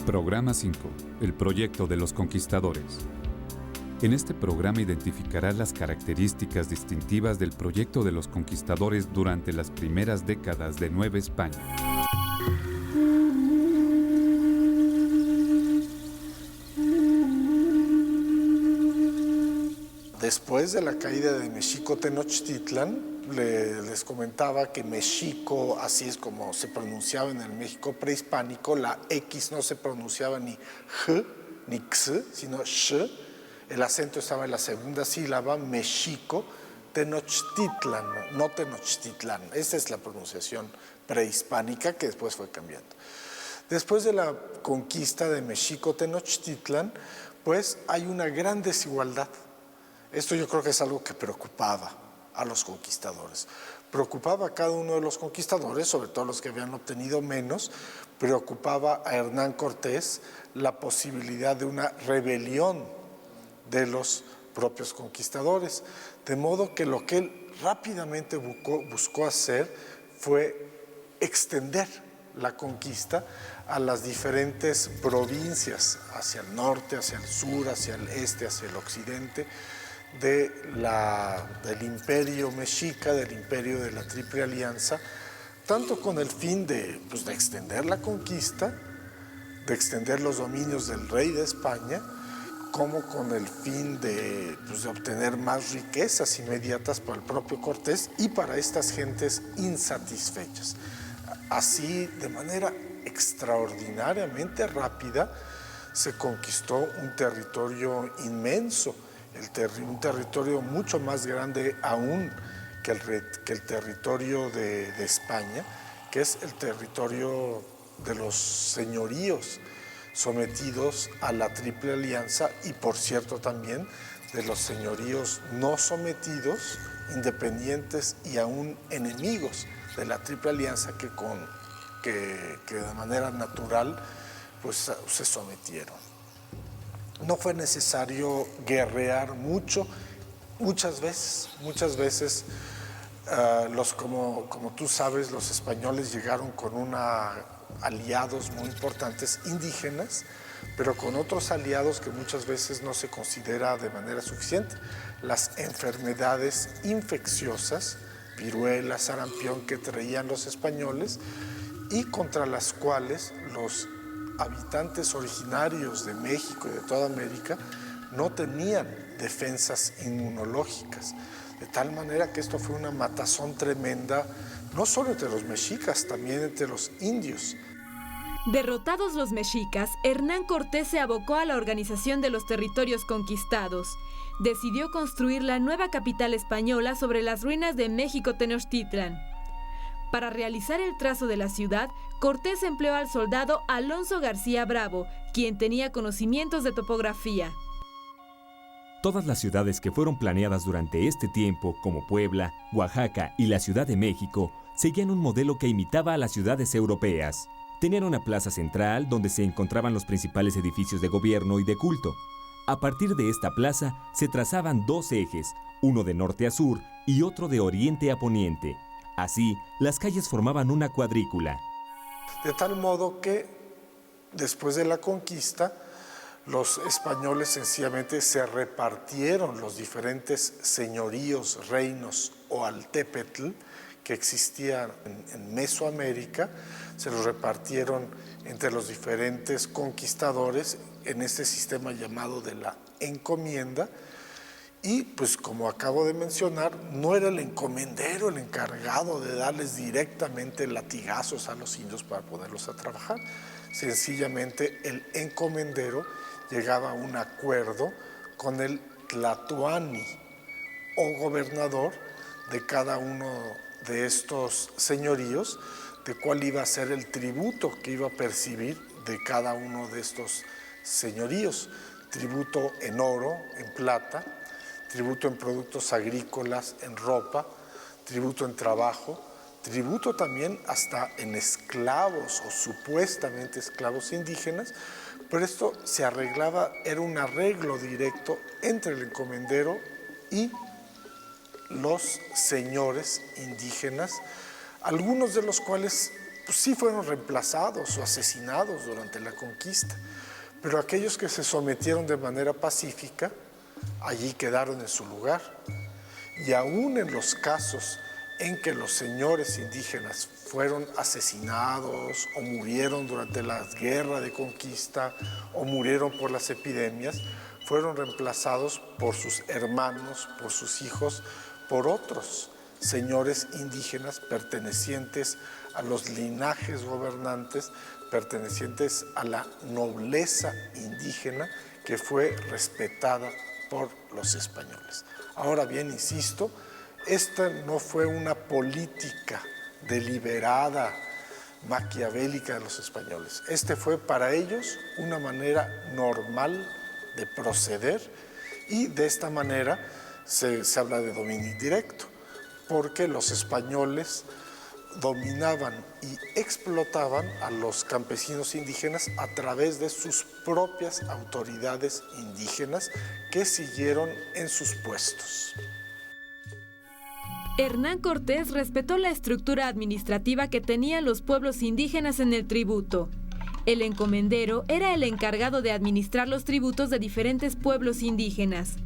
Programa 5. El proyecto de los conquistadores. En este programa identificarás las características distintivas del proyecto de los conquistadores durante las primeras décadas de Nueva España. Después de la caída de Mexico Tenochtitlan, les comentaba que Mexico, así es como se pronunciaba en el México prehispánico, la X no se pronunciaba ni J ni X, sino Sh. El acento estaba en la segunda sílaba, Mexico Tenochtitlan, no Tenochtitlan. Esa es la pronunciación prehispánica que después fue cambiando. Después de la conquista de Mexico Tenochtitlan, pues hay una gran desigualdad. Esto yo creo que es algo que preocupaba a los conquistadores. Preocupaba a cada uno de los conquistadores, sobre todo los que habían obtenido menos, preocupaba a Hernán Cortés la posibilidad de una rebelión de los propios conquistadores. De modo que lo que él rápidamente buscó hacer fue extender la conquista a las diferentes provincias, hacia el norte, hacia el sur, hacia el este, hacia el occidente, del imperio mexica, del imperio de la Triple Alianza, tanto con el fin de extender la conquista, de extender los dominios del rey de España, como con el fin de obtener más riquezas inmediatas para el propio Cortés y para estas gentes insatisfechas. Así, de manera extraordinariamente rápida, se conquistó un territorio inmenso, un territorio mucho más grande aún que el territorio de España, que es el territorio de los señoríos sometidos a la Triple Alianza y, por cierto, también de los señoríos no sometidos, independientes y aún enemigos de la Triple Alianza que de manera natural se sometieron. No fue necesario guerrear muchas veces, como tú sabes, los españoles llegaron con aliados muy importantes indígenas, pero con otros aliados que muchas veces no se considera de manera suficiente. Las enfermedades infecciosas, viruela, sarampión, que traían los españoles y contra las cuales los habitantes originarios de México y de toda América no tenían defensas inmunológicas, de tal manera que esto fue una matazón tremenda, no solo entre los mexicas, también entre los indios. Derrotados los mexicas, Hernán Cortés se abocó a la organización de los territorios conquistados. Decidió construir la nueva capital española sobre las ruinas de México Tenochtitlan. Para realizar el trazo de la ciudad, Cortés empleó al soldado Alonso García Bravo, quien tenía conocimientos de topografía. Todas las ciudades que fueron planeadas durante este tiempo, como Puebla, Oaxaca y la Ciudad de México, seguían un modelo que imitaba a las ciudades europeas. Tenían una plaza central donde se encontraban los principales edificios de gobierno y de culto. A partir de esta plaza se trazaban dos ejes, uno de norte a sur y otro de oriente a poniente. Así, las calles formaban una cuadrícula. De tal modo que, después de la conquista, los españoles sencillamente se repartieron los diferentes señoríos, reinos o altépetl que existían en Mesoamérica, se los repartieron entre los diferentes conquistadores en este sistema llamado de la encomienda. Y como acabo de mencionar, no era el encomendero el encargado de darles directamente latigazos a los indios para ponerlos a trabajar. Sencillamente el encomendero llegaba a un acuerdo con el tlatoani o gobernador de cada uno de estos señoríos, de cuál iba a ser el tributo que iba a percibir de cada uno de estos señoríos. Tributo en oro, en plata, tributo en productos agrícolas, en ropa, tributo en trabajo, tributo también hasta en esclavos o supuestamente esclavos indígenas, pero esto se arreglaba, era un arreglo directo entre el encomendero y los señores indígenas, algunos de los cuales pues sí fueron reemplazados o asesinados durante la conquista, pero aquellos que se sometieron de manera pacífica, allí quedaron en su lugar. Y aún en los casos en que los señores indígenas fueron asesinados o murieron durante la guerra de conquista o murieron por las epidemias, fueron reemplazados por sus hermanos, por sus hijos, por otros señores indígenas pertenecientes a los linajes gobernantes, pertenecientes a la nobleza indígena que fue respetada por los españoles. Ahora bien, insisto, esta no fue una política deliberada, maquiavélica de los españoles. Este fue para ellos una manera normal de proceder y de esta manera se habla de dominio indirecto, porque los españoles dominaban y explotaban a los campesinos indígenas a través de sus propias autoridades indígenas que siguieron en sus puestos. Hernán Cortés respetó la estructura administrativa que tenían los pueblos indígenas en el tributo. El encomendero era el encargado de administrar los tributos de diferentes pueblos indígenas.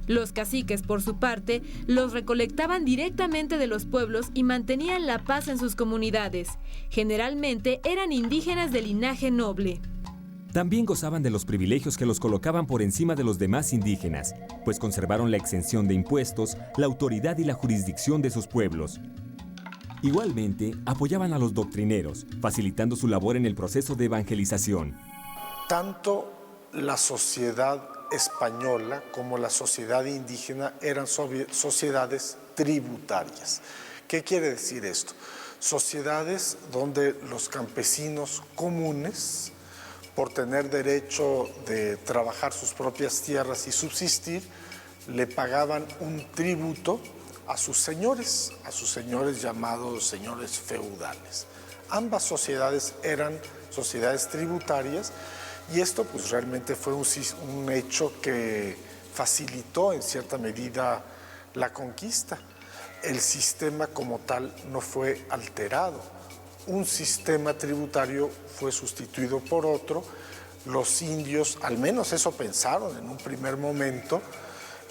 Los caciques, por su parte, los recolectaban directamente de los pueblos y mantenían la paz en sus comunidades. Generalmente eran indígenas de linaje noble. También gozaban de los privilegios que los colocaban por encima de los demás indígenas, pues conservaron la exención de impuestos, la autoridad y la jurisdicción de sus pueblos. Igualmente, apoyaban a los doctrineros, facilitando su labor en el proceso de evangelización. Tanto la sociedad española como la sociedad indígena eran sociedades tributarias. ¿Qué quiere decir esto? Sociedades donde los campesinos comunes, por tener derecho de trabajar sus propias tierras y subsistir, le pagaban un tributo a sus señores llamados señores feudales. Ambas sociedades eran sociedades tributarias y esto pues realmente fue un hecho que facilitó en cierta medida la conquista. El sistema como tal no fue alterado. Un sistema tributario fue sustituido por otro. Los indios, al menos eso pensaron en un primer momento,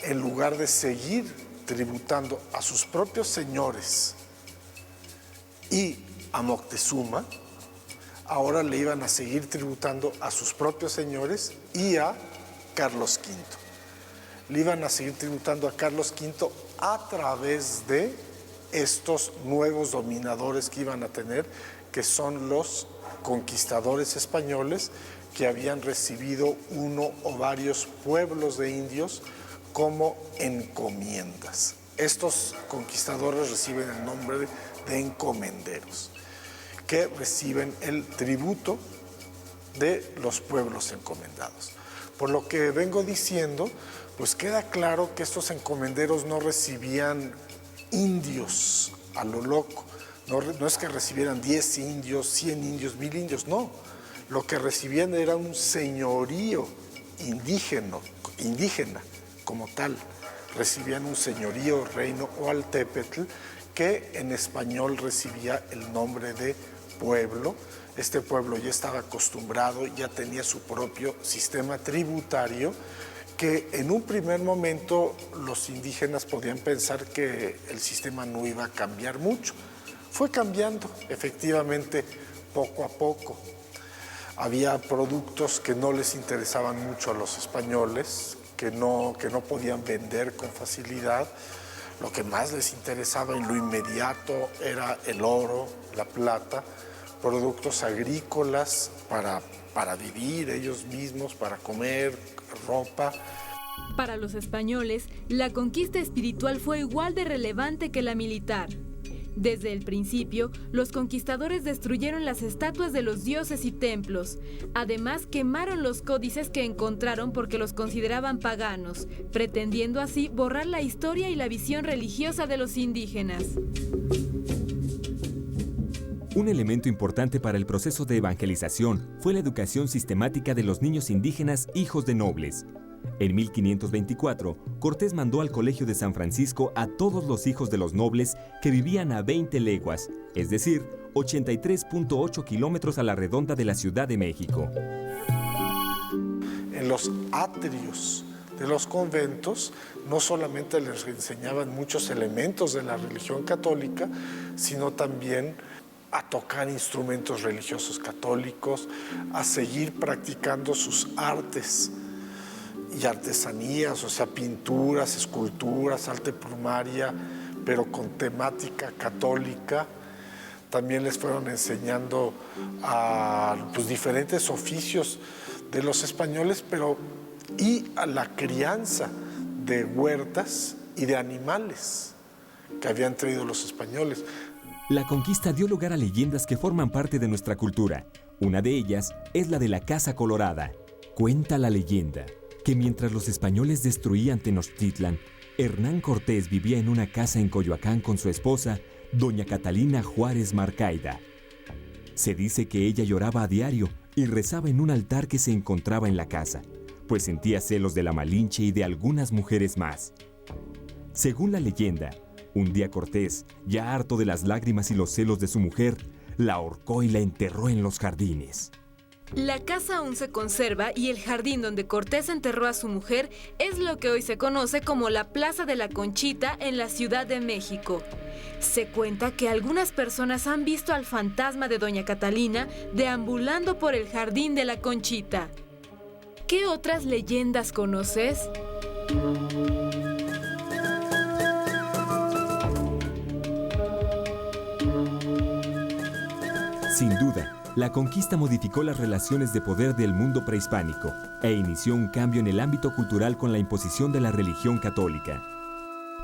en lugar de seguir tributando a sus propios señores y a Moctezuma, ahora le iban a seguir tributando a sus propios señores y a Carlos V. Le iban a seguir tributando a Carlos V a través de estos nuevos dominadores que iban a tener, que son los conquistadores españoles que habían recibido uno o varios pueblos de indios como encomiendas. Estos conquistadores reciben el nombre de encomenderos, que reciben el tributo de los pueblos encomendados. Por lo que vengo diciendo, pues queda claro que estos encomenderos no recibían indios a lo loco. No es que recibieran 10 indios, 100 indios, 1000 indios, no. Lo que recibían era un señorío indígena como tal. Recibían un señorío, reino o altépetl, que en español recibía el nombre de pueblo. Este pueblo ya estaba acostumbrado, ya tenía su propio sistema tributario, que en un primer momento los indígenas podían pensar que el sistema no iba a cambiar mucho. Fue cambiando, efectivamente, poco a poco. Había productos que no les interesaban mucho a los españoles, que no podían vender con facilidad. Lo que más les interesaba en lo inmediato era el oro, la plata, productos agrícolas para vivir ellos mismos, para comer, ropa. Para los españoles, la conquista espiritual fue igual de relevante que la militar. Desde el principio, los conquistadores destruyeron las estatuas de los dioses y templos. Además, quemaron los códices que encontraron porque los consideraban paganos, pretendiendo así borrar la historia y la visión religiosa de los indígenas. Un elemento importante para el proceso de evangelización fue la educación sistemática de los niños indígenas hijos de nobles. En 1524, Cortés mandó al Colegio de San Francisco a todos los hijos de los nobles que vivían a 20 leguas, es decir, 83.8 kilómetros a la redonda de la Ciudad de México. En los atrios de los conventos no solamente les enseñaban muchos elementos de la religión católica, sino también a tocar instrumentos religiosos católicos, a seguir practicando sus artes y artesanías, o sea, pinturas, esculturas, arte plumaria, pero con temática católica. También les fueron enseñando a diferentes oficios de los españoles, y a la crianza de huertas y de animales que habían traído los españoles. La conquista dio lugar a leyendas que forman parte de nuestra cultura. Una de ellas es la de la Casa Colorada. Cuenta la leyenda que mientras los españoles destruían Tenochtitlan, Hernán Cortés vivía en una casa en Coyoacán con su esposa, doña Catalina Juárez Marcaida. Se dice que ella lloraba a diario y rezaba en un altar que se encontraba en la casa, pues sentía celos de la Malinche y de algunas mujeres más. Según la leyenda, un día Cortés, ya harto de las lágrimas y los celos de su mujer, la ahorcó y la enterró en los jardines. La casa aún se conserva y el jardín donde Cortés enterró a su mujer es lo que hoy se conoce como la Plaza de la Conchita en la Ciudad de México. Se cuenta que algunas personas han visto al fantasma de doña Catalina deambulando por el jardín de la Conchita. ¿Qué otras leyendas conoces? Sin duda, la conquista modificó las relaciones de poder del mundo prehispánico e inició un cambio en el ámbito cultural con la imposición de la religión católica.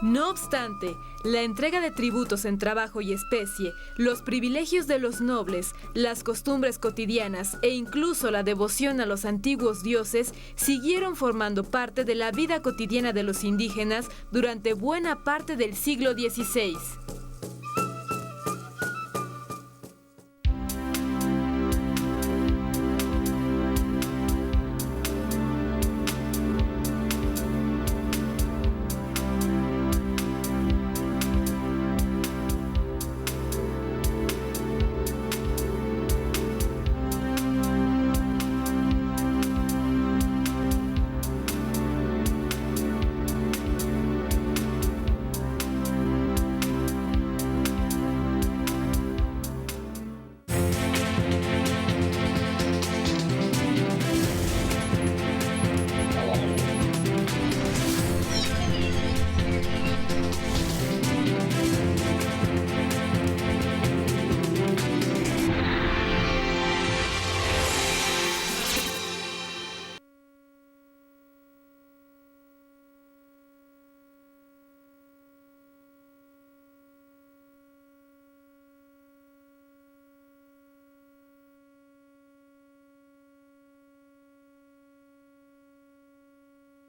No obstante, la entrega de tributos en trabajo y especie, los privilegios de los nobles, las costumbres cotidianas e incluso la devoción a los antiguos dioses siguieron formando parte de la vida cotidiana de los indígenas durante buena parte del siglo XVI.